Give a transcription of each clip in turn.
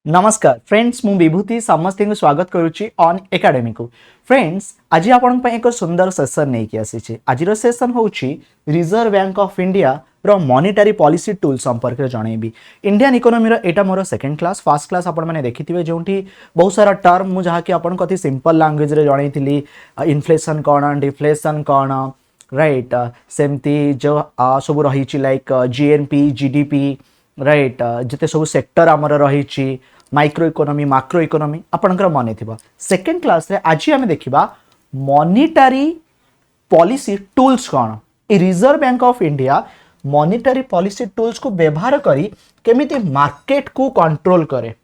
नमस्कार फ्रेंड्स मु विभूति समस्त को स्वागत करुच्ची ऑन एकेडमी को फ्रेंड्स आज आपण एक सुंदर सेशन नहीं कि आसी आज सेशन होची रिजर्व बैंक ऑफ इंडिया रो मॉनिटरी पॉलिसी टूल संपर्क में जनइबी इंडियन इकोनॉमी रो एटा मोर सेकंड क्लास फर्स्ट क्लास आपण माने देखिथिबे जोंठी बहुत सारा टर्म मु जहा कि आपण कथि सिंपल लैंग्वेज रे जनइथिली इन्फ्लेशन कोन डिफ्लेशन कोन राइट सेमती जो सब रही लाइक जीएनपी जीडीपी राइट जिते सब सेक्टर आमर रही माइक्रो इकोनॉमी मैक्रो इकोनॉमी आपनकर मन थी सेकेंड क्लास रे आज आम देखा मॉनिटरी पॉलिसी टूल्स कौन a reserve bank of India monetary policy tools को व्यवहार करी केमिति मार्केट को कंट्रोल करे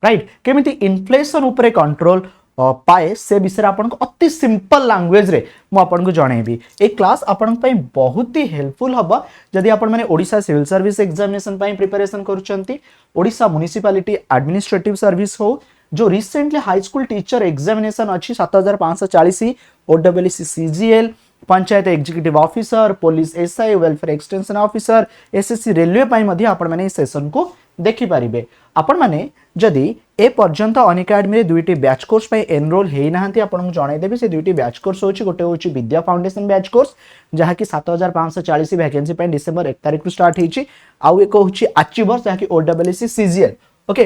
राइट केमिति इन्फ्लेशन उपरे कंट्रोल पाए से विषय आपन को अति सिंपल लैंग्वेज रे मु आपन को जणेबी ए क्लास आपन पई बहुत ही हेल्पफुल हबा जदि आपन माने ओडिशा सिविल सर्विस एग्जामिनेशन पई प्रिपरेशन करूचंती ओडिशा म्युनिसिपैलिटी एडमिनिस्ट्रेटिव सर्विस हो जो recently high school teacher examination अच्छी 7540 OWC CGL panchayat executive officer police SI welfare extension officer SSC railway पाई मध्य आपण माने सेशन को देखि पारिबे आपण माने जदि ए पर्यंत अनएकाडेमी रे दुईटी बैच कोर्स पे एनरोल हेई नाहंती आपण को जणाई देबे से दुईटी बैच कोर्स होची गोटे होची विद्या फाउंडेशन बैच कोर्स जहा कि 7540 वैकेंसी पे डिसेंबर 1 तारिख रु स्टार्ट हेची आउ एक होची अचीवर्स जहा कि ओडब्ल्यूसी सीजीएल ओके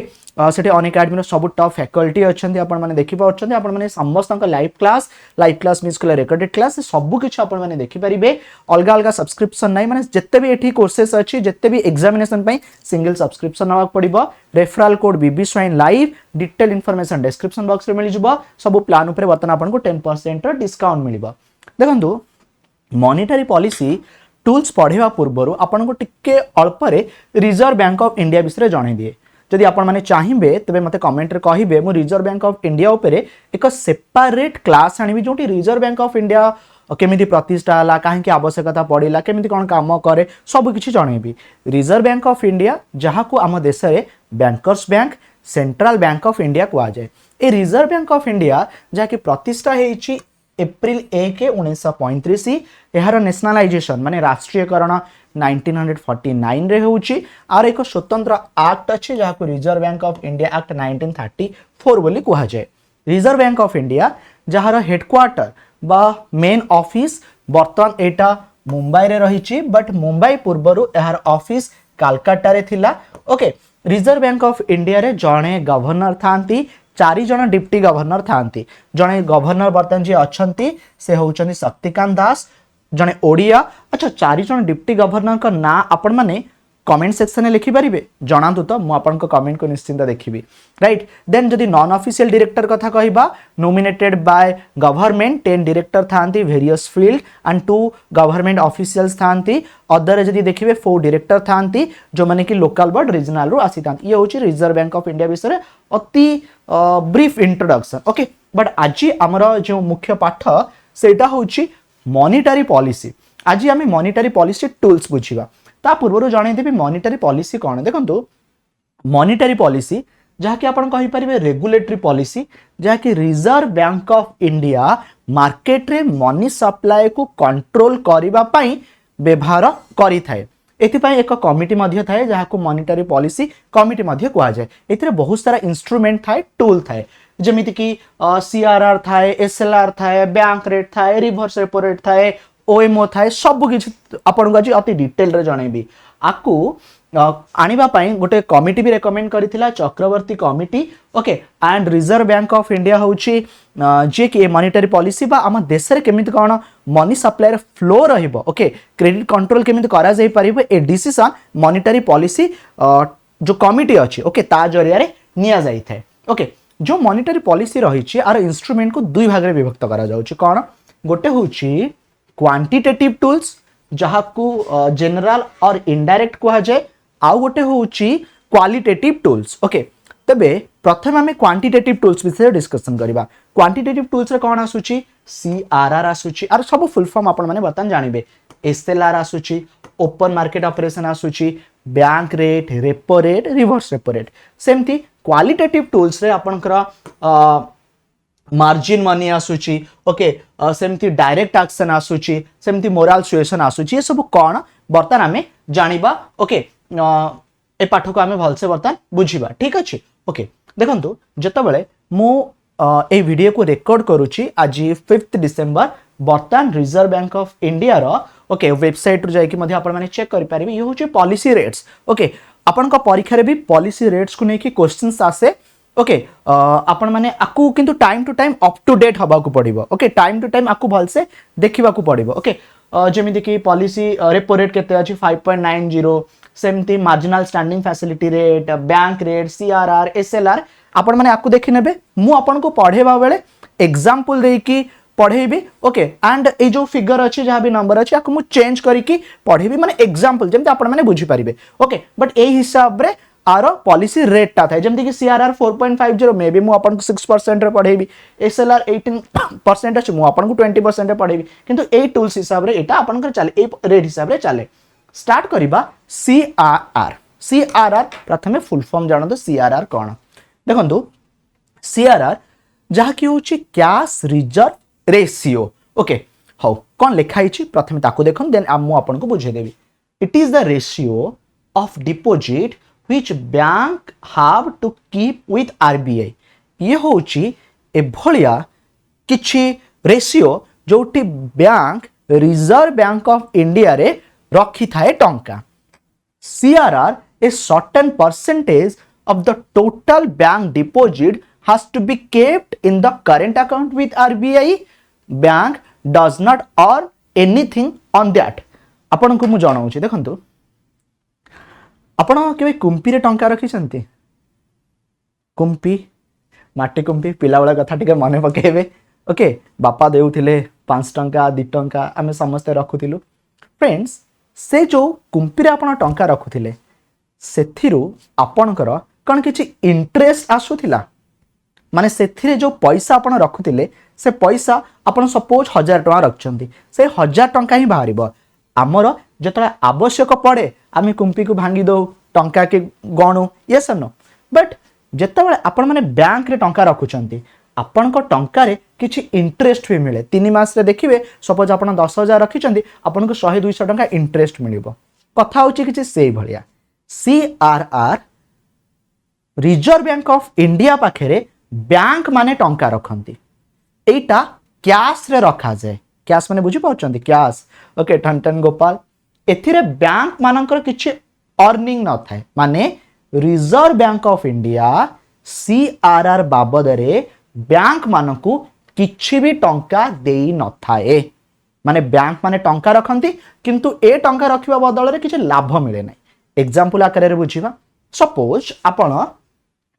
सेठी अनएकाडेमी सब टॉप फैकल्टी अच्छे आपण माने देखि पाउछन्ती आपण माने समस्त लाइव क्लास मीन्स को रेकॉर्डेड क्लास सब किछ आपण माने देखि परिबे अलग अलग सब्सक्रिप्शन नाही माने जत्ते भी एठी कोर्सेस अछि जत्ते भी एग्जामिनेशन पई सिंगल सब्सक्रिप्शन नवा पड़िबो रेफरल कोड बीबी स्वाइन live detail information description box रे मिलि जबो सब प्लान ऊपर बतन आपण को 10% डिस्काउंट मिलिबो देखंतु मॉनिटरी पॉलिसी टूल्स पढ़ेवा पूर्व आपण को टिके अल्प रे रिजर्व बैंक ऑफ इंडिया विषय जणाई दिए जदि आपण माने चाहिबे तबे मते कमेंट रे कहिबे मु रिजर्व बैंक ऑफ इंडिया ऊपर एक सेपरेट क्लास आनिबी जोटी रिजर्व बैंक ऑफ इंडिया केमिति प्रतिष्ठा हला काहे की आवश्यकता पड़िला केमिति कोन काम करे सब किछि जणेबी रिजर्व बैंक ऑफ इंडिया जहा को आम देश रे bankers bank central bank of India को आ जाए a reserve bank of India जहा की प्रतिष्ठा हेछि एप्रिल 1 1935 एहार नेशनलाइजेशन माने राष्ट्रीयकरण 1949 रे होची आर एक स्वतंत्र एक्ट अछि जहा को reserve bank of India act 1934 बोली कहा जाए रिजर्व बैंक ऑफ इंडिया जहार हेडक्वार्टर बा मेन ऑफिस बर्तन एटा मुंबई रे रहिची बट मुंबई पूर्वरु एहार ऑफिस कलकत्ता रे थिला okay reserve bank of India रे जणे गवर्नर थांती 4 जन डिप्टी गवर्नर थांती जणे गवर्नर बर्तन जे अछंती से होचंती शक्तिकांत दास जने ओडिया अच्छा 4 जन डिप्टी गवर्नर का ना आपण माने कमेंट सेक्शन में लिखि पारिबे जणातु तो मु आपण को कमेंट को निश्चिंत देखिबी राइट देन जदि नॉन ऑफिशियल डायरेक्टर कथा कहिबा नॉमिनेटेड बाय गवर्नमेंट 10 डायरेक्टर थांती various field and 2 government officials थांती अदर जदि देखिबे 4 डायरेक्टर थांती जो माने कि लोकल बोर्ड रीजनल रो आसी थांती ये होची रिजर्व बैंक ऑफ इंडिया विषय अति ब्रीफ इंट्रोडक्शन ओके बट आज हमर जो मुख्य पाठ सेटा होची मॉनिटरी पॉलिसी आज आम मॉनिटरी पॉलिसी टूल्स बुझिबा ता पूर्व जणाई देबी मॉनिटरी पॉलिसी कौन देखंतु मॉनिटरी पॉलिसी जहा कि आपण कहि परिबे रेगुलेटरी पॉलिसी जहा कि reserve bank of India market रे मनी सप्लाई को कंट्रोल करिबा पई व्यवहार करि थाए एथिपाई एक कमिटी मध्य थाए जहा को मॉनिटरी पॉलिसी कमिटी मध्य कहा जाए एथिरे बहुत सारा इंस्ट्रूमेंट थाए टूल थाए जमिति कि सीआरआर थाए एसएलआर थाए बैंक रेट थाए रिवर्स रेपो रेट थाए ओएमओ थाए सब किछि आपण को आज अति डिटेल रे जणैबी आकु आनिबा पई गोटे कमिटी भी रेकमेंड करिथिला Chakravarty committee okay and Reserve bank of India होची जे कि मॉनिटरी पॉलिसी बा हम देश रे केमिति कोन मनी सप्लाई रे फ्लो रहिबो ओके क्रेडिट कंट्रोल केमिति करा जाई परिबो ए डिसीजन मॉनिटरी पॉलिसी जो कमिटी अछि ओके ता जरिया रे निया जाई थाए ओके जो मॉनिटरी पॉलिसी रही आर इंस्ट्रूमेंट को दुई भाग में विभक्त करा जाउची कौन गोटे होची क्वांटिटेटिव टूल्स जहा को जनरल और इनडायरेक्ट कहा जाए आउ गोटे होची क्वालिटेटिव टूल्स ओके तबे प्रथम आमे क्वांटिटेटिव टूल्स विषय डिस्कशन करबा क्वांटिटेटिव टूल्स रे कोन आसुची सीआरआर आसुची आर सब फुल फॉर्म आपण माने बतन जानिबे एसएलआर आसुची ओपन मार्केट ऑपरेशन आसुची bank rate repo rate reverse repo rate सेमती क्वालिटेटिव टूल्स रे आपनकर मार्जिन मनी आसुची ओके सेमती डायरेक्ट एक्शन आसुची सेमती मोराल सुएशन आसुची ये सब कोन बर्तन आमे जानिबा ओके ए पाठ को आमे भलसे बर्तन बुझिबा ठीक अछि ओके देखंतु जेतेबेले मु ए वीडियो को रेकॉर्ड करूची आज 5 डिसेंबर बर्तमान रिजर्व बैंक ऑफ इंडिया रो ओके वेबसाइट जाई कि मध्ये आपण माने चेक करि पारिबे ये होची पॉलिसी रेट्स ओके आपण को परीक्षा रे भी पॉलिसी रेट्स को नै कि क्वेश्चंस आसे ओके आपण माने आकु किंतु time to time up to date हबा को पड़िबो ओके टाइम टू टाइम आकु भल से देखिबा को पड़िबो ओके जेमिति कि पॉलिसी रेपो रेट केते अछि 5.90 सेमती marginal standing facility rate bank rate CRR SLR आपण माने आकु देखि नेबे मु आपण को पढेबा बेले एग्जांपल देई कि पढ़ेबी ओके एंड ए जो फिगर अच्छी जहाँ भी नंबर अच्छी आपको चेंज करके पढ़ेबी माने एग्जांपल जमते आपण माने बुझी पारिबे ओके बट ए हिसाब रे आर पॉलिसी रेट ता थाए जमते कि सीआरआर 4.50 मे बी मु आपण को 6% रे पढ़ेबी एसएलआर 18% अछि मु आपण को 20% रे पढ़ेबी किंतु ए टूल्स हिसाब रे एटा आपण को चले ए रेट हिसाब रे चले स्टार्ट करिबा सीआरआर सीआरआर प्रथमे फुल फॉर्म जानो तो सीआरआर कोन देखंतु सीआरआर जहाँ कि होची cash reserve ratio okay how कौन लिखाई प्रथम ताकू देखन देन मु आपन को बुझे देबी it is the ratio of deposit which bank have to keep with RBI ये होची ए भलिया किछि रेशियो जोटी bank Reserve bank of India रे रखी थाए टंका CRR a certain percentage of the total bank deposit has to be kept in the current account with RBI bank does not earn anything on that आपण को मु जणाउ छी देखंतु आपण केबे कुंपी रे टंका रखी छंती कुंपी माटी कुंपी पिला वाला कथा टिके मने पकेबे ओके बापा देउथिले 5 टंका 2 टंका आमे समस्त रखुथिलु फ्रेंड्स से जो कुंपी रे आपण टंका रखुथिले सेथिरु आपणकर कोन किछि इंटरेस्ट आसुथिला माने सेथिरे जो पैसा आपण रखुथिले से पैसा आपण सपोज 1000 टका रखछंती से 1000 टका ही बाहरिबो हमर जतरा आवश्यक पड़े आमे कुंपी को भांगी दो टंका के गणु यस नो बट जेतेबेले आपण माने बैंक रे टंका रखुछंती आपण को टंका रे किछि इंटरेस्ट भी मिले 3 मास रे देखिबे सपोज आपण 10000 रखिछंती आपण को 100 200 टका इंटरेस्ट मिलिबो कथा होची किछि सेही भलिया CRR Reserve bank of India पाखरे बैंक माने टंका रखंती एटा कैश रे रखा जाए कैश माने बुझी पाउचंती कैश ओके ठन ठन गोपाल एथिरे बैंक मानकर किछि अर्निंग न थाए माने Reserve bank of India CRR बाबद रे बैंक मानकू किछि भी टंका देई न थाए माने बैंक माने टंका रखंती किंतु ए टंका रखिबा बदल रे किछि लाभ मिले नै एग्जांपल आकार रे बुझीबा सपोज आपण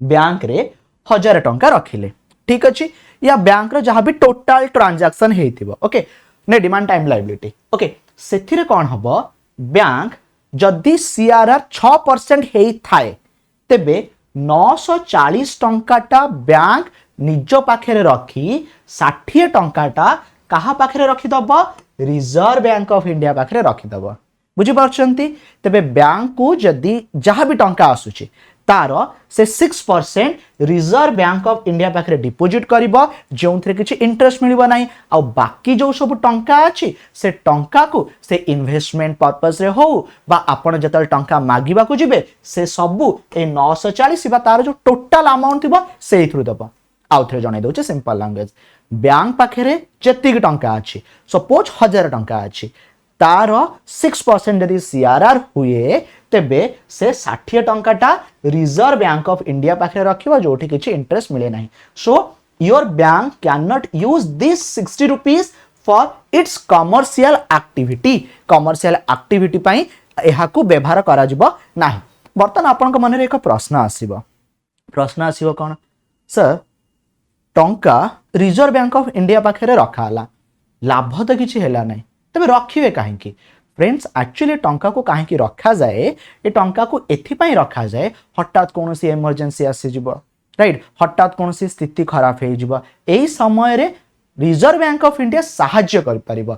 बैंक रे 1000 टंका रखिले ठीक अच्छी या बैंक रो जहाँ भी टोटल ट्रांजैक्शन हेतिबो ओके ने डिमांड टाइम लायबिलिटी ओके सेथिरे कोन हबो बैंक जदी सीआरआर 6% हेई थाए तेबे 940 टंकाटा बैंक निज पाखरे रखी 60 टंकाटा कहा पाखरे रखी दबो रिजर्व बैंक ऑफ इंडिया पाखरे रखी दबो बुझी पारछंती तेबे बैंक को जदी जहाँ भी टंका आसुची तारो से 6% रिजर्व बैंक ऑफ इंडिया पाखरे डिपॉजिट करिवो जोंथरे किछि इंटरेस्ट मिलिबो नाही आ बाकी जो सब टंका अछि से टंका को से इन्वेस्टमेंट पर्पस रे हो बा आपण जतल टंका मागिबा को जिवे से सबु ए 940 बा तार जो टोटल अमाउंट थिबो सेही थ्रु दबो आउ थरे जणाई दोचे सिंपल लैंग्वेज बैंक पाखरे जति टंका अछि सपोज 1000 टंका अछि तार 6% यदि सीआरआर हुए तेबे से 60 टंकाटा रिजर्व बैंक ऑफ इंडिया पाखरे रखिबा जोठी किछि इंटरेस्ट मिले नाही so your bank can not use this 60 rupees for its commercial activity पई एहा को व्यवहार करा जिवो नाही बर्तन आपनक मन रे एक प्रश्न आसीबो कोन सर टंका रिजर्व बैंक ऑफ इंडिया पाखरे रखाला लाभ तो किछि हेला नाही तबे रखिवे काहेकि फ्रेंड्स एक्चुअली टंका को काहेकि रखा जाए ए टंका को एथिपाई रखा जाए हठात कोनोसी इमरजेंसी आसी जिवो राइट हठात कोनोसी स्थिति खराब हे जिवो एई समय रे रिजर्व बैंक ऑफ इंडिया सहाय्य कर परिबो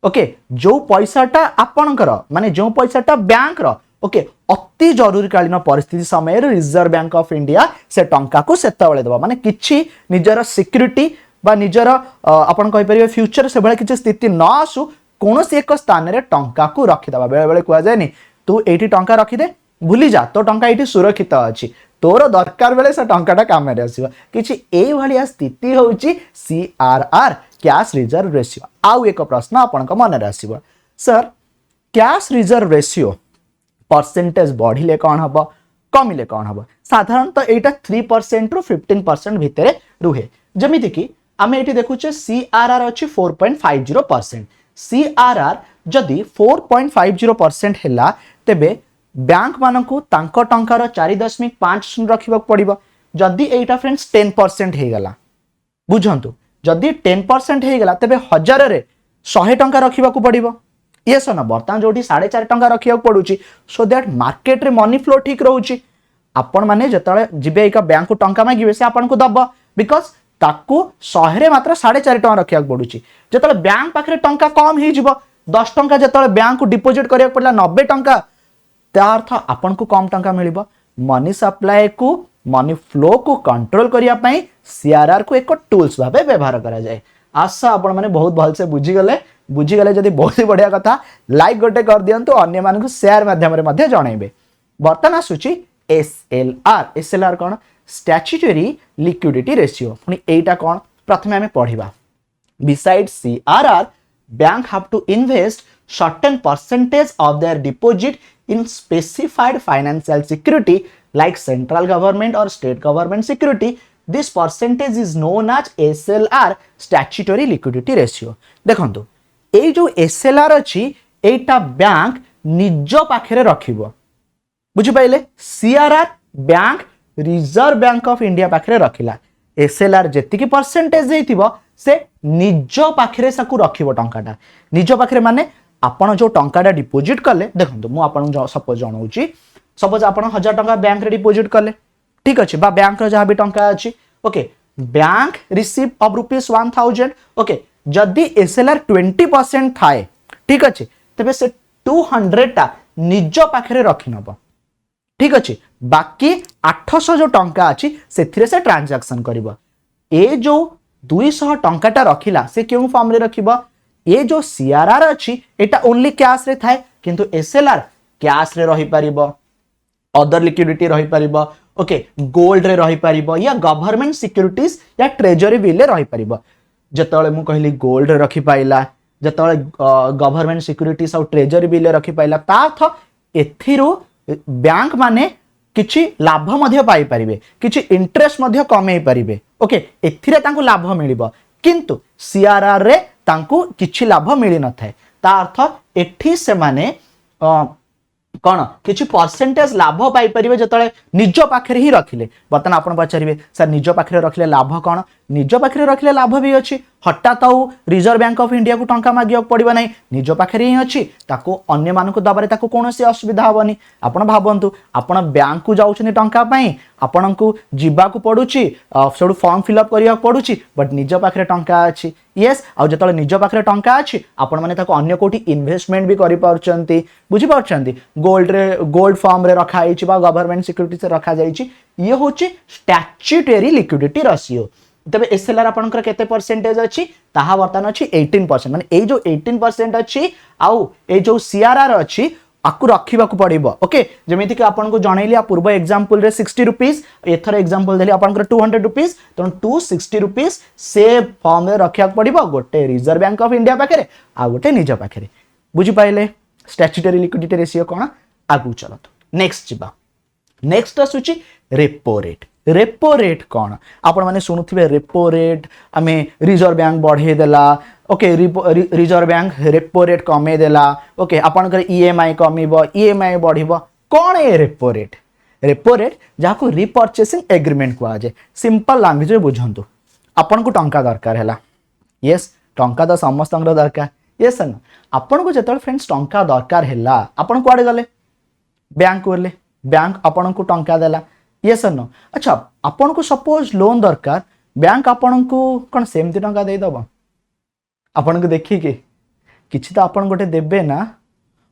ओके जो पैसाटा आपणकर माने जो पैसाटा बैंक रो ओके अति जरूरी कालीन परिस्थिति समय रे रिजर्व बैंक ऑफ इंडिया से टंका को सेतबळे देबो माने किछि निजर सिक्युरिटी बा निजर आपण कहि परिबे फ्यूचर से बळे किछि स्थिति न आसु कौन एक स्थान रे टंका को रखिदबा बेले बेले कुआ जायनी तू एठी टंका रखिदे भूली जा तो टंका ये सुरक्षित अच्छी तोर दरकार बेले से टंकाटा काम आसो कि ये स्थिति हूँ CRR कैश रिजर्व रेशियो। आउ एक प्रश्न आपण मन आसो sir cash reserve ratio percentage बढ़िले कौन हम कमिले कौन हम साधारणतः यहाँ 3% रु 15% भितर रुहे जमीती कि आम ये देखुचे CRR अच्छी 4.50%। CRR जदि 4.50% है तेबे बैंक मानकू तांको टंकार 4.5 रखा पड़ो जदि यहाँ फ्रेंड्स 10% हो गला बुझंतु जदि 10% हो गला तेबे 1000 रे 100 टंका रखा पड़ो ये सो ना बर्तमान जो 4.5 टंका रखा पड़ुची सो दैट मार्केट रे मनी फ्लो ठीक रोचे आपण माने जतले जिबे का बैंक को टंका मागिबे से आपण को दब बिकॉज ताकू 100 मात्र 4.5 टंका रखा पड़ुची जतले बैंक पाखरे टंका कम हो जिवो 10 टंका जतले बैंक को डिपोजिट करिया पड़ला 90 टंका ता अर्थ आपण को कम टंका मिलिबो मनी सप्लाई को मनी फ्लो को कंट्रोल करिया पई CRR को एक टूल्स भाबे व्यवहार करा जाए। आशा आपण माने बहुत भल से बुझी गले जदि बहुत ही बढ़िया कथा लाइक गोटे कर दियंतु अन्य मानक शेयर माध्यम रे मध्ये जणाइबे। बर्तमान आसुची SLR कौन स्टैट्यूटरी लिक्विडिटी रेशियो पुणी एटा कौन प्रथमे आमे पढ़िबा beside CRR bank have to invest certain percentage of their deposit in specified financial security like central government और state government security this percentage is known as SLR statutory liquidity ratio. देखंतु ए जो SLR अछि एटा bank निज पाखरे रखिबो बुझिपाइले CRR bank Reserve bank of India पाखरे रखिला SLR जेतिकी परसेंटेज देइथिबो से निज पाखरे साकू रखिबो टंकाटा निज पाखरे माने आपण जो टंकाटा डिपोजिट कले देखंतु मु आपण सपोज जणाउची सपोज आपण 1000 टंका बैंक रे डिपोजिट कले ठीक अछि बा बैंक रो जहा भी टंका अछि okay bank receive of rupees 1000 okay जदि SLR 20% थाए ठीक अछि तबे से 200 टा निज पाखरे रखि नबो ठीक अच्छे बाकी 800 जो टंका अच्छी से ट्रांजैक्शन करिबो ए जो 200 टंकाटा रखिला से क्यों फॉर्म रे रखिबो ए जो CRR अच्छी एटा ओनली कैश रे थाए किंतु SLR कैश रे रही परिबो अदर लिक्विडिटी रही परिबो ओके गोल्ड रे रही परिबो या गवर्नमेंट सिक्योरिटीज या ट्रेजरी बिल रे रही परिबो जतले मु कहली गोल्ड रे रखी पाइला जतले गवर्नमेंट सिक्योरिटीज और ट्रेजरी बिल रे रखी पाइला ता अर्थ एथिरो बैंक माने किछि लाभ मध्य पाई परिबे किछि इंटरेस्ट मध्य कमे परिबे ओके एथिरे तांको लाभ मिलिबो किंतु CRR रे तांको किछि लाभ मिलि न थाए ता अर्थ एठी से माने कौन किछि परसेंटेज लाभ पाई परिबे जतले निज पाखरे ही रखिले बर्तन आपण पचारिबे सर निज पाखरे रखिले लाभ कौन निज पाखरे रखिले लाभ भी अछि हठात आउ रिजर्व बैंक ऑफ इंडिया को टंका मागिया पड़िबो नै निज पाखरे ही अछि ताको अन्य मान को दबारे ताको कोनोसी असुविधा हबनी आपण भाबंतु आपण बैंक को जाउछनी टंका पई आपण को जिबा को पडुची सेडु फॉर्म फिल अप करिया पडुची बट निज पाखरे टंका अछि यस आउ जतले निज पाखरे टंका अछि आपण माने ताको अन्य कोठी इन्वेस्टमेंट भी करि पारचंती बुझी पारचंती गोल्ड फॉर्म रे रखा आइछि बा गवर्नमेंट सिक्योरिटी से रखा जाइछि ये होछि स्टैट्यूटरी लिक्विडिटी रेशियो तबे SLR आपनकर केते परसेंटेज अछि ताहा वर्तमान अछि 18% माने ए जो 18% अछि आउ ए जो CRR अछि आकु रखिबा को पड़िबो ओके जेमिति कि आपन को जणैली आ पूर्व एग्जांपल रे 60 रुपीस एथर एग्जांपल देली आपनकर 200 रुपीस तो 260 रुपीस से फॉर्म रे रखिया पड़िबो गोटे रिजर्व बैंक ऑफ इंडिया पाखरे आ गोटे निज पाखरे बुझी पाइले स्टैट्यूटरी लिक्विडिटी रेशियो कोन आगु चलतो नेक्स्ट जिबा नेक्स्ट आसुची रेपो रेट कौन आपण माने शुणुथिबे रेपो रेट आमे रिजर्व बैंक बढ़े देला okay reserve bank repo rate कमे देला ओके आपनकर EMI कमिबो EMI बढ़िबो कौन है रेपो रेट जाको रिपर्चेसिंग एग्रीमेंट को आजे सिंपल लैंग्वेज रे बुझंतु आपन को टंका दरकार हैला यस टंका तो समस्त दरकार यस ना आपन को जेतल फ्रेंड्स टंका दरकार हैला आपन को आडे गले बैंक गले बैंक आपन को टंका देला यस नो अच्छा आपन को सपोज लोन दरकार बैंक आपन को कौन सेमती टंका दे दबा आपन को देखि के किछि तो आपन गोटे देबे ना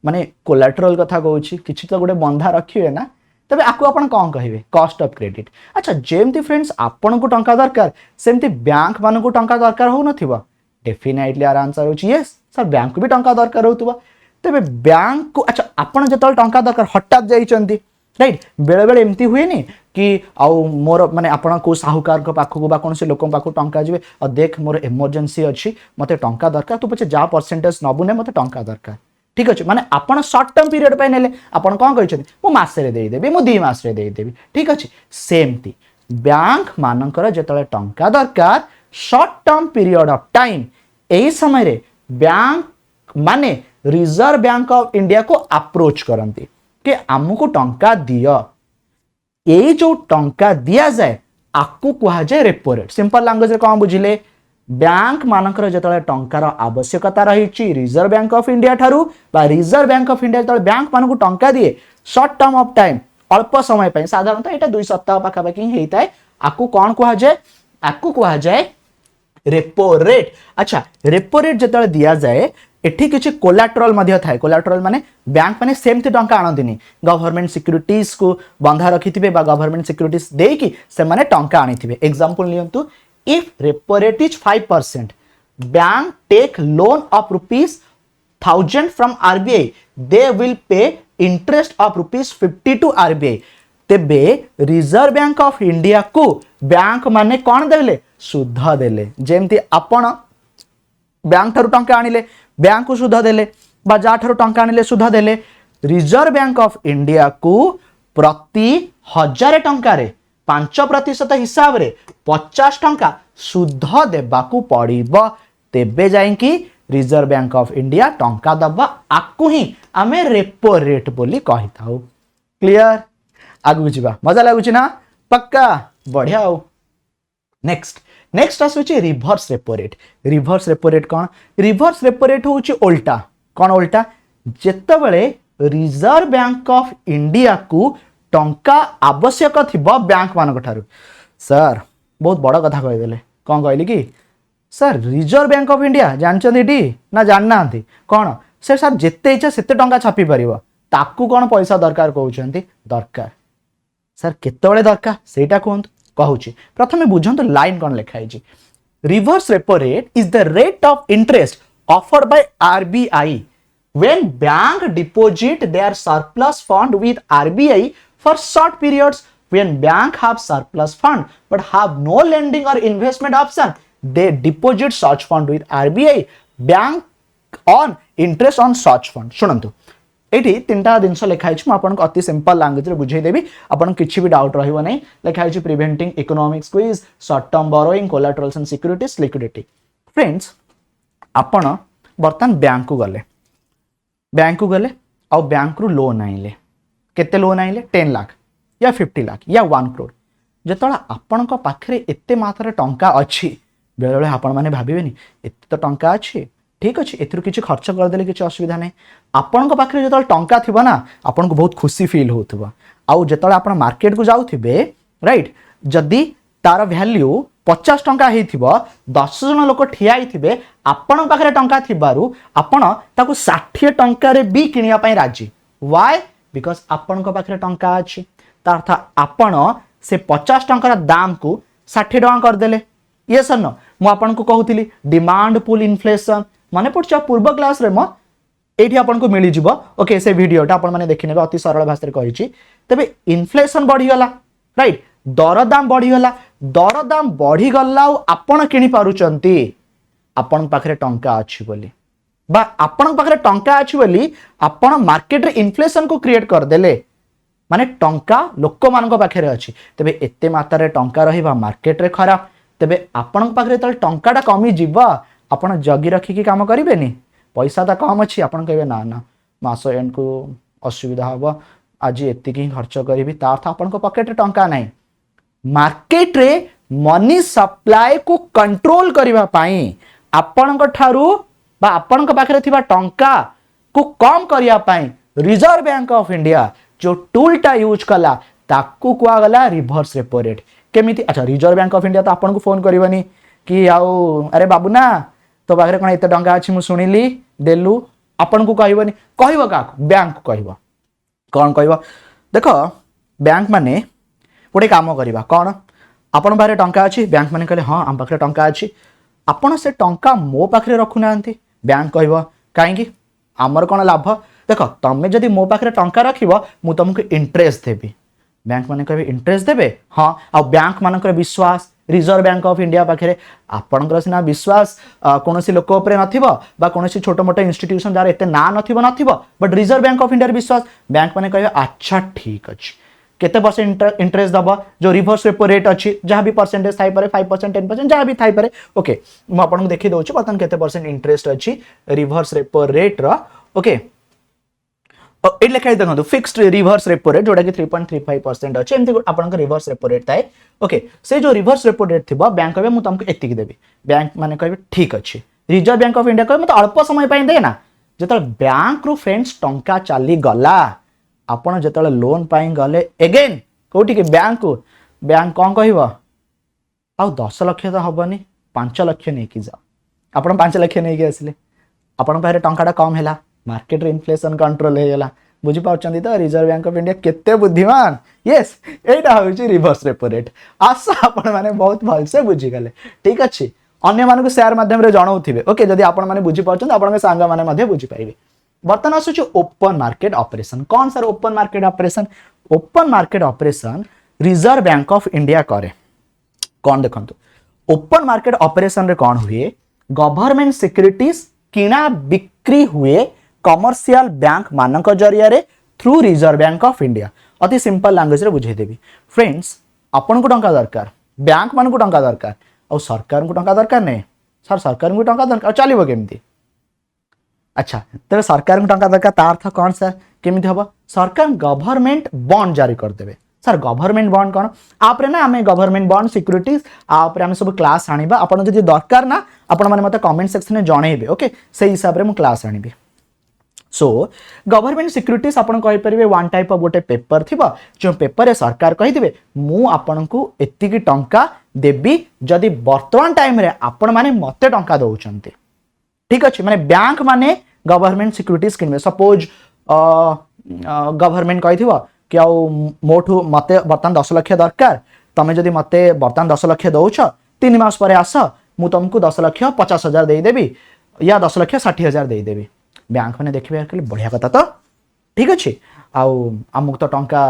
माने कोलेटरल कथा कहूछि किछि तो गोटे बंधा रखिबे ना तबे आकु आपन कोन कहिबे कॉस्ट ऑफ क्रेडिट अच्छा जेमती फ्रेंड्स आपन को टंका दरकार सेमती बैंक मान को टंका दरकार हो नथिबा डेफिनेटली आर आंसर होछि यस सर बैंक को भी टंका दरकार होतबा तबे बैंक को अच्छा आपन जतल टंका दरकार हटात जाइचंती राइट बेले बेले एमती हुए नहीं कि आउ मोर माने आपण को साहूकार पाखक बा कौन से लोक पाखक टंका जी और देख मोर इमरजेंसी अच्छी मत टंका दरकार तू पचे जा परसेंटेज नबुने मत टंका दरकार ठीक अच्छे माने आपण सर्ट टर्म पीरियड पे नेले आपण कौन कहते मु मासरे देदेवी मु 2 मास देदेवी ठीक अच्छे सेमती बैंक मानकर जिते टंका दरकार short term period of time यही समय बैंक माने रिजर्व बैंक ऑफ इंडिया को अप्रोच करती कि आमको टंका दियो ये जो टंका दिया जाए आपको कहा जाए रेपो रेट सिंपल लैंग्वेज रे कौन बुझिले बैंक मानकर जिते टंकार आवश्यकता रही रिजर्व बैंक ऑफ इंडिया ठारू बा रिजर्व बैंक ऑफ इंडिया जो बैंक मान को टंका दिए सर्ट टर्म ऑफ टाइम अल्प समय पे साधारणतः यहाँ 2 सप्ताह पाखापाखि होता है आपको कौन कहा जाए आपको कहा जाए रेपो रेट अच्छा रेपो रेट जिते दिया जाए एठी किछि कोलाट्रल मध्य थाए कोलाट्रल माने बैंक माने सेमती टंका आनंदिनी गवर्नमेंट सिक्युरिटीज को बंधा रखिथिबे बा गवर्नमेंट सिक्युरिटीज देकी से माने टंका आनिथिबे एग्जांपल लियंतु if repo rate is 5% bank take loan of ₹1000 from RBI they will pay interest of ₹50 to RBI तेबे रिजर्व बैंक ऑफ इंडिया को बैंक माने कौन देले सुध देले जेमती आपण बैंक ठारू टंका आनिले बैंक को सुध देले बा जा ठारू टंका आनिले सुध देले रिजर्व बैंक ऑफ इंडिया को प्रति 1000 टंका रे 5% हिसाब रे 50 टंका सुध देबाकू पड़िबो तेबे जाइकी रिजर्व बैंक ऑफ इंडिया टंका दबा आकु ही आमे रेपो रेट बोली कहि थाउ क्लियर आगु जिबा मजा लागुची ना पक्का बढ़िया हो नेक्स्ट नेक्स्ट आसुची रिवर्स रेपो रेट कौन रिवर्स रेपो रेट होउची उल्टा कौन उल्टा जेतेबेले रिजर्व बैंक ऑफ इंडिया को टंका आवश्यक थिबो बैंक मानक ठारू सर बहुत बड़ कथा कहि देले कौन कहली कि sir Reserve bank of India जानछन्ती ना जानना कौन से सर जेते इच्छा सेते टंका छापी परिबो ताकू कौन पैसा दरकार कहउछन्ती दरकार सर केतेबेले दरकार सेटा कहंतु कहूची प्रथमे बुझंतु लाइन कौन लिखा है reverse repo rate is the rate of interest offered by RBI when bank deposit their surplus fund with RBI for short periods when bank have surplus fund but have no lending or investment option they deposit such fund with RBI bank on interest on such fund सुनंतु एठी तीनटा जिनस लिखा है आपको अति simple language रे बुझाई देबी आपन किछि भी डाउट रहइबो नै लिखा है preventing economic squeeze short term borrowing collaterals and securities liquidity friends आपन बर्तन बैंक को गले आ बैंक रु लोन आइले केते लोन आइले 10 लाख या 50 लाख या 1 करोड़ जेतला आपन को पाखरे एते मात्रा टंका अछि बेले बेले आपन माने भाबिबेनी एते तो टंका अछि ठीक अच्छे एथुर किछि खर्च कर देले किछि असुविधा नै आपन को पाखरे जेतल टंका थिबो ना आपन को बहुत खुशी फील होथबो आउ जेतल आपन मार्केट को जाउथिबे राइट जदी तार वैल्यू 50 टंका हेथिबो 10 जन लोक ठिया हिथिबे आपन पाखरे टंका थिबारु आपन ताकू 60 टंका रे भी किनिया पई राजी व्हाई बिकॉज़ आपन को पाखरे टंका अछि तार अर्थ आपन से 50 टंका दाम को 60 टंका कर देले यस और नो मु आपन को कहउथिली डिमांड पुल इन्फ्लेशन माने पड़छ पूर्व क्लास रे म एठी आपन को मिली जिवो ओके से वीडियोटा आपन माने देखि नेबे अति सरल भाषा रे कहिछि तबे इन्फ्लेशन बढ़ी गला राइट दरदाम बढ़ी गला आपण किनी पारुचंती आपण पाखरे टंका अछि बोली बा आपण पाखरे टंका अछि बोली आपण मार्केट रे इन्फ्लेशन को क्रिएट कर देले माने टंका लोक मान को पाखरे अछि तबे एते मात्रा रे टंका रहिबा मार्केट रे खराब तबे आपण पाखरे तल टंकाटा कमी जिवो आपण जगी रखी की काम करिवेनी पैसा तो कम अच्छी आपण कहबे ना ना मास एंड को असुविधा हबो आज एतिकी खर्च करी तार्थ आपण को पॉकेट रे टंका नाही मार्केट रे मनी सप्लाई को कंट्रोल करिवा पाई आपण को ठारू बा आपण को पाखरे थिबा टंका को कम करिया पाई रिजर्व बैंक ऑफ इंडिया जो टूलटा यूज कला ताकू कुआ गला रिवर्स रेपो रेट केमिति अच्छा रिजर्व बैंक ऑफ इंडिया तो आपण को फोन करबनी कि आउ अरे बाबू ना तो पाखरे कोन एते टंका अछि मु सुनिली देलु आपण को कहबनी कहबो का बैंक को कहबो कोन कहबो देखो बैंक माने गोटे काम करबा कोन आपण बारे टंका अछि बैंक माने कहले हां हम पाखरे टंका अछि आपण से टंका मो पाखरे रखु नांती बैंक कहबो काहेकि हमर कोन लाभ देख तुम जदि मो पाखे टंका रखिब मु तुमको इंटरेस्ट देवी बैंक माने कहे इंटरेस्ट देबे हाँ आ बैंक मानकर विश्वास रिजर्व बैंक ऑफ इंडिया पाखे आपणकर सीना विश्वास कौन लोक ना कौन छोट मोट इंस्टीट्यूशन जार एत ना नथिबो but Reserve bank of India विश्वास बैंक माने कहे अच्छा ठीक अच्छे केते परसेंट इंटरेस्ट दबा जो रिवर्स रेपो रेट अच्छी जहाँ भी परसेंटेज थाई पारे 5% 10% जहाँ भी थाई पारे ओके मु आपन देखि दउछु बर्तन केते परसेंट इंटरेस्ट अच्छी रिवर्स रेपो रेट रो ओके ये लिखा देखो फिक्स्ड रिवर्स रेपो रेट जोटा कि 3.35% अच्छे एमती आपन रिवर्स रेपो रेट थाए ओके से जो रिवर्स रेपो रेट थी बैंक कहे मुझे तुमको एतिक देवी बैंक माने कहे ठीक अच्छे रिजर्व बैंक ऑफ इंडिया कहे मतलब अल्प समय पाई दे ना जो बैंक रु फ्रेंड्स टंका चली गला आपण जो लोन पाई गले एगेन कौटी बैंक को बैंक कौन कह आ 10 लाख तो हेनी 5 लाख नहीं कि जाओ आप 5 लाख नहीं आसिले आपण पाखे टंका कम है मार्केट रे इन्फ्लेशन कंट्रोल हो गला बुझी पाउछंदी तो रिजर्व बैंक ऑफ इंडिया केते बुद्धिमान यस एटा होची रिवर्स रेपो रेट आशा आपण माने बहुत भल से बुझी गले ठीक अछि अन्य मानको शेयर माध्यम रे जणाउथिबे ओके जदी आपण माने बुझी पाउछन आपण के संग माने मध्ये बुझी पाइबे बर्तन आसुची ओपन मार्केट ऑपरेशन कौन sir open market operation reserve bank of India करे कौन देखंतु ओपन मार्केट ऑपरेशन रे कौन हुए गवर्नमेंट सिक्योरिटीज किना बिक्री हुए कमर्शियल बैंक मानक जरिया रे through reserve bank of India अति सिंपल लैंग्वेज रे बुझे देबी फ्रेंड्स आपन को टंका दरकार बैंक मान को टंका दरकार और सरकार को टंका दरकार नहीं सर सरकार को टंका दरकार चलिबो केमती अच्छा तेरे सरकार को टंका दरकार तार अर्थ कौन सर केमिति हबो सरकार गवर्नमेंट बॉन्ड जारी कर देबे सर गवर्नमेंट बॉन्ड कौन आपरे ना आमे गवर्नमेंट बॉन्ड सिक्योरिटीज आपरे आमे सब क्लास आनिबा आपण जदि दरकार ना आपण माने मते कमेंट सेक्शन में जणैबे ओके से हिसाब रे मु क्लास आनिबे सो गवर्नमेंट सिक्योरिटीज आपण कहि परिबे वन टाइप ऑफ गोटे पेपर थिबा जो पेपर रे सरकार कहि दिबे मु आपण को एतिकी टंका देबी जदि वर्तमान टाइम रे आपण माने मते टंका दउचंते ठीक अच्छे माने बैंक माने गवर्नमेंट सिक्योरिटीज किनबे सपोज गवर्नमेंट कहि थिबा कि आ मोठू मते बर्तन 10 लाख दरकार तमे जदि मते बर्तन 10 लाख दउछ 3 मास परे आस मु तुमको 10 लाख 50,000 दे देबी या 10 लाख 60,000 दे देबी बैंक माने देखबे कि बढ़िया कथा तो ठीक अच्छे आमुक तो टंका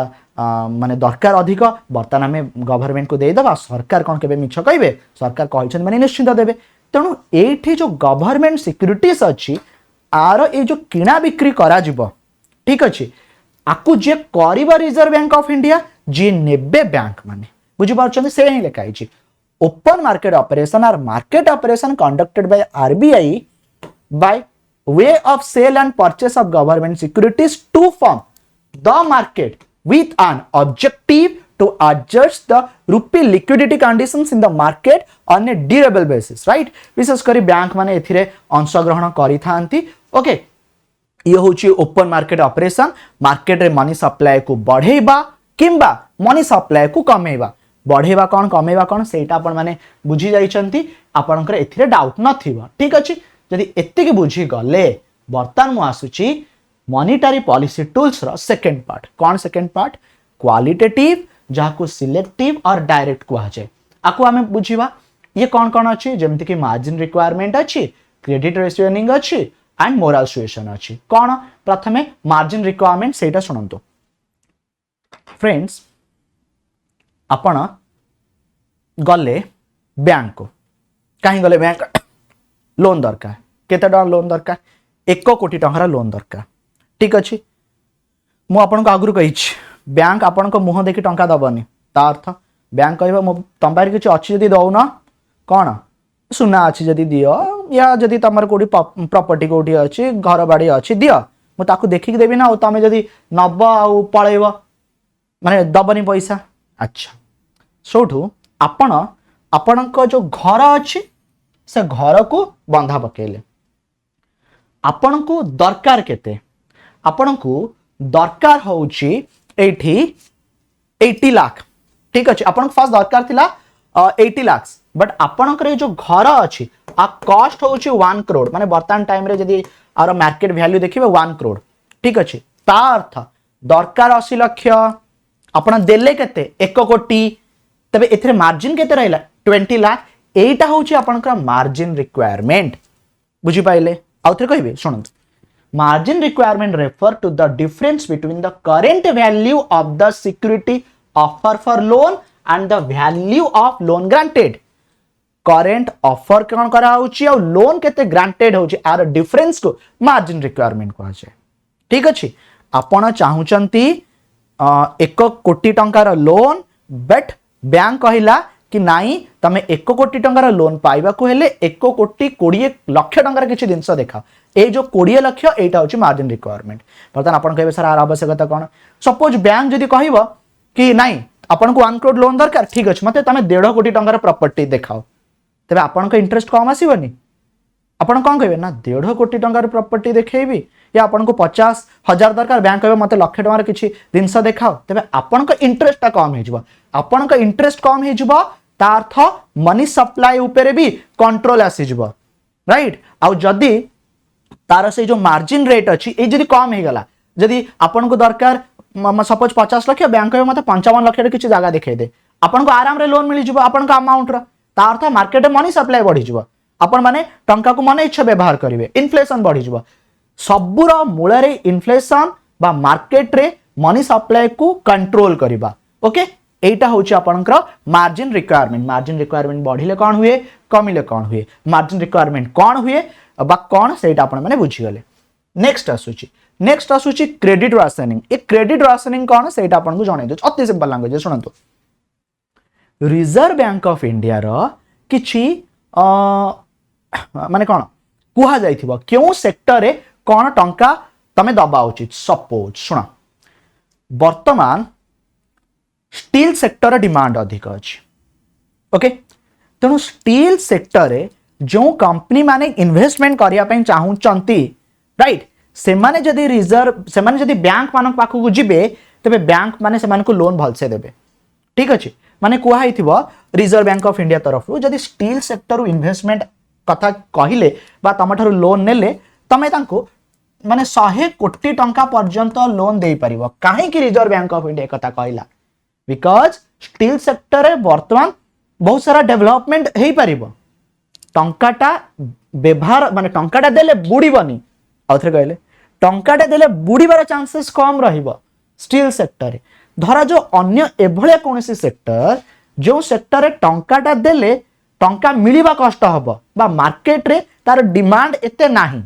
माने दरकार अधिक बर्तन आम गवर्नमेंट को देदेबा सरकार कौन के मिछ कहे सरकार कहते माने निश्चिंत देवे तेणु ये जो गवर्नमेंट सिक्योरिटीज अच्छी आर ये जो किना बिक्री करा जिवो ठीक अच्छे आपको जे कर रिजर्व बैंक ऑफ इंडिया जी नेबे बैंक माने बुझीपार से ही लिखाई ओपन मार्केट ऑपरेशन आर market operation conducted by RBI by way of sale and purchase of government securities to form the market with an objective to adjust the rupee liquidity conditions in the market on a durable basis right विशेष करी bank माने एथिरे अंश ग्रहण करि थांती okay ये होची open market operation market रे money supply को बढ़ेबा किंबा मनी सप्लाई को कमेबा बढ़ेबा कौन कमेबा कौन सेटा आपण माने बुझी जाइछंती आपनकर एथिरे डाउट नथिबा ठीक अछि जदि एतिक बुझी गले बर्तमान मु आसुची मॉनिटरी पॉलिसी टूल्स रो सेकंड पार्ट कौन सेकंड पार्ट क्वालिटेटिव जाको सिलेक्टिव और डायरेक्ट कहा जाए आको आमे बुझीबा ये कौन कौन अछि जेमति कि मार्जिन रिक्वायरमेंट अछि क्रेडिट रेशियोनिंग अछि एंड मोरल सुएशन अछि कौन प्रथमे मार्जिन रिक्वायरमेंट सेटा सुनंतो फ्रेंड्स आपण गले बैंक को कहीं गले बैंक लोन दरकार केते टका लोन दरकार 1 कोटी टंकार लोन दरकार ठीक अच्छे मु आपन को आगुर कहि बैंक आपन को मुह देखि टंका दबनी ता अर्थ बैंक कहबा मो तंबार किछ अछि जदी दउना कोन सुना अछि जदी दियो या जदी तमर कोडी प्रॉपर्टी कोडी अछि घर बाड़ी अछि दियो मु ताकू देखि के देबी ना ओ तमे जदी नब आ पळेबो माने दबनी पैसा अच्छा सोठू आपन को जो घर अछि से घर को बंधा पकेले आपण को दरकार केते आपण को दरकार होउची 80 लाख ठीक अछि आपण फास्ट दरकार थिला 80 लाख बट आपण करे जो घर अछि आ कॉस्ट होउची 1 करोड़ माने वर्तमान टाइम रे जदी आरो मार्केट वैल्यू देखिबे 1 करोड़ ठीक अछि ता अर्थ दरकार 80 लाख आपण देले केते 1 कोटी तबे एथरे मार्जिन केते रहला 20 लाख एटा होची आपनकर मार्जिन रिक्वायरमेंट बुझी पाइले आउ थे कहबे सुनंत margin requirement refer to the difference between the current value of the security offer for loan and the value of loan granted. Current offer कौन करा होची और लोन केते ग्रांटेड होची आर डिफरेंस को मार्जिन रिक्वायरमेंट कहा जाए. ठीक अछि आपण चाहुचंती 1 कोटी टंकार लोन बट बैंक कहिला कि नाई तमे 1 कोटी टंकार लोन पाइबा को हेले 1 कोटी 20 लाख टंकार किछि जिंस देखा ए जो 20 लाख एटा होची मार्जिन रिक्वायरमेंट. बर्तमान आपण कहबे सर आर आवश्यकता कोन. सपोज बैंक जदी कहिबो कि नाई आपण को 1 करोड़ लोन दरकार ठीक अछि मते तमे 1.5 कोटी टंकार प्रॉपर्टी देखाओ तेरे आपण का इंटरेस्ट कम आसीबनी. आपण कौन कहबे ना 1.5 कोटी टंकार प्रॉपर्टी देखेबी या आपण को 50,000 दरकार बैंक कहबे मते लाख टंकार किछि जिंस देखाओ तेबे आपण का इंटरेस्ट ता कम हे जिवो. आपण का इंटरेस्ट कम हे जिवो ता अर्थ मनी सप्लाई ऊपर भी कंट्रोल आसी जिवो राइट. आ जदी तार से जो मार्जिन रेट अछि ए जदी कम हे गला जदी आपण को दरकार सपोज 50 लाख बैंक कहबे मते 55 लाख रे किछि जागा देखाइ दे आपण को आराम रे लोन मिली जिवो आपण का अमाउंट रा तार था मार्केट मनी सप्लाई बढ़ी जीव आपण माने टंका को मन इच्छा व्यवहार करेंगे इनफ्लेशन बढ़ी जीव. सबुर मूल रे इनफ्लेशन बा मार्केट रे मनी सप्लाई को कंट्रोल करबा. ओके एटा होची आपनकर मार्जिन रिक्वायरमेंट. मार्जिन रिक्वायरमेंट बढ़िले कोन हुए कमिले कोन हुए मार्जिन रिक्वायरमेंट कोन हुए बा कोन सेटा आपण माने बुझी गले. नेक्स्ट आसुची credit rationing. A credit rationing कोन सेटा आपण को जणाइ दो अति सिंपल लैंग्वेज सुनंतु. रिजर्व बैंक ऑफ इंडिया रो किछि माने कोन कुहा जाइथिबो क्यों सेक्टर रे कोन टंका तमे दबा उचित. सपोज सुना वर्तमान स्टील सेक्टर रे डिमांड अधिक अछि. ओके तेणु स्टील सेक्टर रे जो कंपनी माने इन्वेस्टमेंट करिया पय चाहू चंती राइट से माने जदी रिजर्व से माने जदी बैंक मानक पाखु को जिबे तबे बैंक माने से माने को लोन भल से देबे. ठीक अछि माने कुहा हिथिबो रिजर्व बैंक ऑफ इंडिया तरफ जदी स्टील सेक्टर इन्वेस्टमेंट कथा कहिले बा तमठारु लोन नेले तमे तांको माने 100 कोटी टंका पर्यंत लोन देई परिबो. काहे कि रिजर्व बैंक ऑफ इंडिया कथा कहिला बिकॉज स्टील सेक्टर रे वर्तमान बहुत सारा डेवलपमेंट हेई परिबो. टंकाटा व्यवहार माने टंकाटा देले बुडीबनी आउथरे कहले टंकाटा देले बुडीबार चांसेस कम रहिबो स्टील सेक्टर रे. धरा जो अन्य एभले कोनसी सेक्टर जो सेक्टर रे टंकाटा देले टंका मिलिबा कष्ट हबो बा मार्केट रे तार डिमांड एते नाही.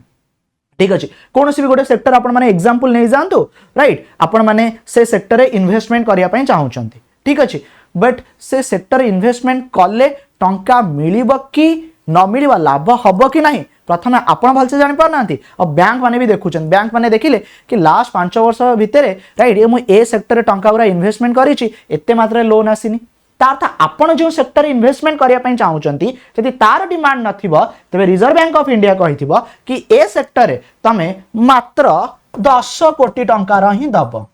ठीक अछि कोनसी भी गोटे सेक्टर आपण माने एग्जांपल नै जानतो राइट आपण माने से सेक्टर रे इन्वेस्टमेंट करिया पय चाहउचंती. ठीक अछि बट से सेक्टर इन्वेस्टमेंट कले टंका मिलिबो कि न मिलिबा लाभ हबो कि नाही प्रथम आपण भलसे जानि पार नांती. और बैंक माने भी देखुचन बैंक माने देखिले कि लास्ट 5 वर्ष भितरे राइट ए मु ए सेक्टर रे टंका गुरा इन्वेस्टमेंट करिछि एते मात्रा लोन आसीनी. तार आपण जो सेक्टर इन्वेस्टमेंट करिया पय चाहउचंती जदि तार डिमांड नथिबो तबे रिजर्व बैंक ऑफ इंडिया कहिथिबो कि ए सेक्टर रे तमे मात्र 10 कोटी टंका रही दबो.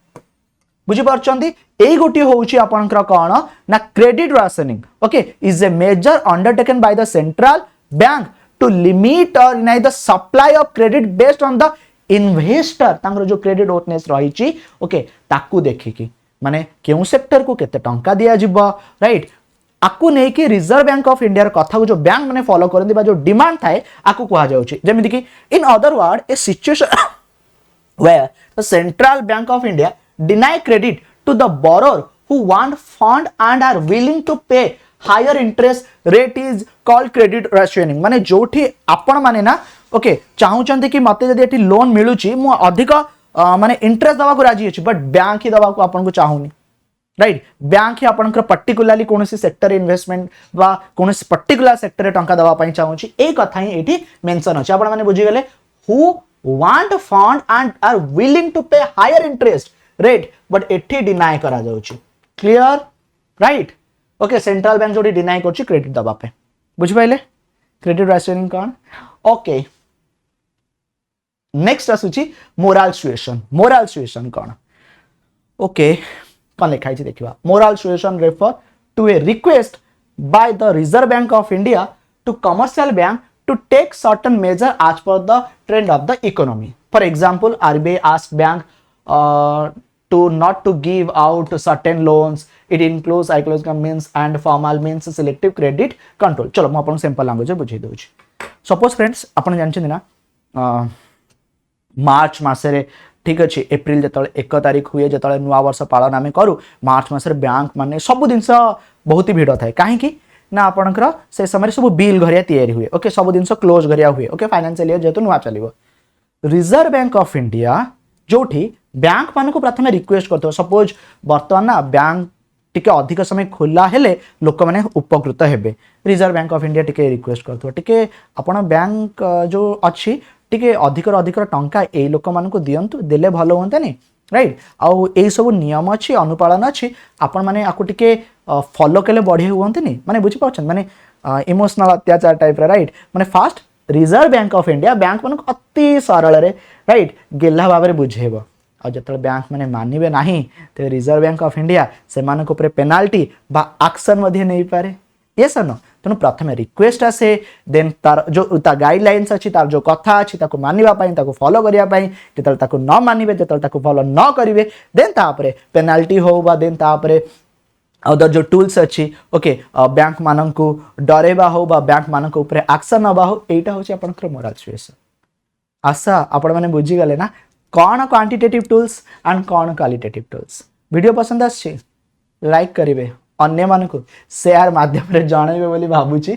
बुझी पारचंती एई गोटी होउची आपनकर कोन ना credit rationing. Okay is a major undertaken by the central bank to limit or deny the supply of credit based on the investor तांगर जो क्रेडिट ओथनेस रही ची ओके ताकू देखि कि माने केउ सेक्टर को केते टंका दिया जिवो राइट आकू नै कि रिजर्व बैंक ऑफ इंडिया कथा को जो बैंक माने फॉलो करन दिबा जो डिमांड थाए आकू कहा जाउ ची. जेमिति कि in other word a situation where the central bank of India deny credit to the borrower who want fund and are willing to pay higher interest rate is called credit rationing. माने जोठी आपण माने ना okay चाहूचंती कि मते जदी एठी loan मिलुची मु अधिक माने इंटरेस्ट दवा को राजी अछि बट बैंक ही दवा को आपण को चाहूनी राइट. बैंक ही आपण पर्टिकुलरली कोनसी सेक्टर इन्वेस्टमेंट बा कोनसी पर्टिकुलर सेक्टर टंका दवा पई चाहूची ए कथा ही एठी मेंशन अछि. आपण माने बुझी गेले who want fund and are willing to pay higher interest rate but एठी डिनाय करा जाउची. Clear right. Okay central bank जोडी डिनाय करछि क्रेडिट दबा पे बुझ पाइले क्रेडिट राशनिंग कोन. ओके नेक्स्ट आसुची मोरल सुएशन कोन. ओके कोन लिखाइ छी देखिबा. Moral suasion refer to a request by the reserve bank of India to commercial bank to take certain measure as per the trend of the economy. For example, RBI asked bank to not to give out certain loans. It includes psychological means and formal means selective credit control. चलो मैं आपन simple language बुझाई दउछि. Suppose friends आपन जानछन ना मार्च मसरे ठीक अच्छे April जो 1 तारिख हुए जो नुआ वर्ष पालन आम करूँ मार्च मसरे बैंक माने सब जिन बहुत ही भिड़ थाए कहीं ना आपणकर से समय सब बिल घरिया तैयारी हुए ओके सब जिन क्लोज घरिया हुए ओके फाइनेंशियल ईयर जेहेतु नुआ चलो रिजर्व बैंक ऑफ इंडिया जोठी बैंक मान को प्रथम रिक्वेस्ट करते सपोज बर्तमान ना बैंक टिके अधिक समय खोला हेले लोक मैंने उपकृत हेबे रिजर्व बैंक ऑफ इंडिया टिके रिक्वेस्ट करथो टिके आपण बैंक जो अच्छी टिके अधिक टंका ए लोक मान को दियंतु देले भलो होंतानी राइट आउ ए सब नियम अच्छी अनुपालन अच्छी आपण माने आकु टिके फॉलो केले बढ़िया हुंतनी माने बुझी पाछन माने इमोशनल अत्याचार टाइप राइट माने fast reserve bank of India bank मान अति सरल रे राइट गेला भाव में बुझेब आ जो बैंक मैंने मानवे ना तो रिजर्व बैंक ऑफ इंडिया से पेनाल्टी बा एक्शन नहीं पारे ये सर न तेणु प्रथम रिक्वेस्ट आसे देन तार जो गाइडलाइंस अच्छी तार जो कथा अच्छी मानवाई फॉलो करने जो न मानवे जो फॉलो न करेंगे देन तापर पेनाल्टी हो बा देन तापर अदर जो टूल्स अच्छी ओके बैंक मान को डरेबा हो बा बैंक मान एक्शन नवा हो यहाँ हूँ आप मोराल सुएसन आशा आपण मैंने बुझीगले ना कौन क्वांटिटेटिव टूल्स एंड कौन क्वालिटेटिव टूल्स वीडियो पसंद आछे लाइक करेंगे अन्य मान को शेयर माध्यम जनइबे बोली भावुची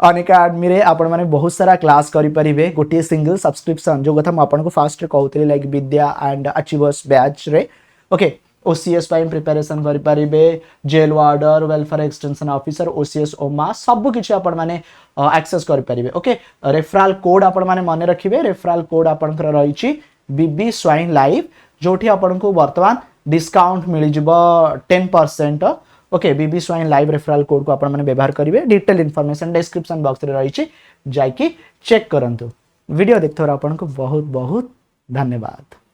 अनअकाडेमी रे आपण माने बहुत सारा क्लास करि परिबे गोटे सिंगल सब्सक्रिप्शन जो कथा आपन को फास्ट रे कहउतली like Vidya and achievers batch रे ओके ओसीएस टाइम प्रिपरेशन करि परिबे jail warder welfare extension officer OCS ओमा सब किछि आपण माने एक्सेस करि परिबे ओके रेफरल कोड आपण माने माने रखिबे रेफरल कोड आपण कर रहिछि बीबी स्वाइन लाइव जोठी आपण को वर्तमान डिस्काउंट मिल जिवो 10% ओके बीबी स्वाइन लाइव रेफरल कोड को आपण माने व्यवहार करिवे डिटेल इन्फॉर्मेशन डिस्क्रिप्शन बॉक्स रे रहिछि जाई कि चेक करंतु वीडियो देखथोर आपण को बहुत बहुत धन्यवाद।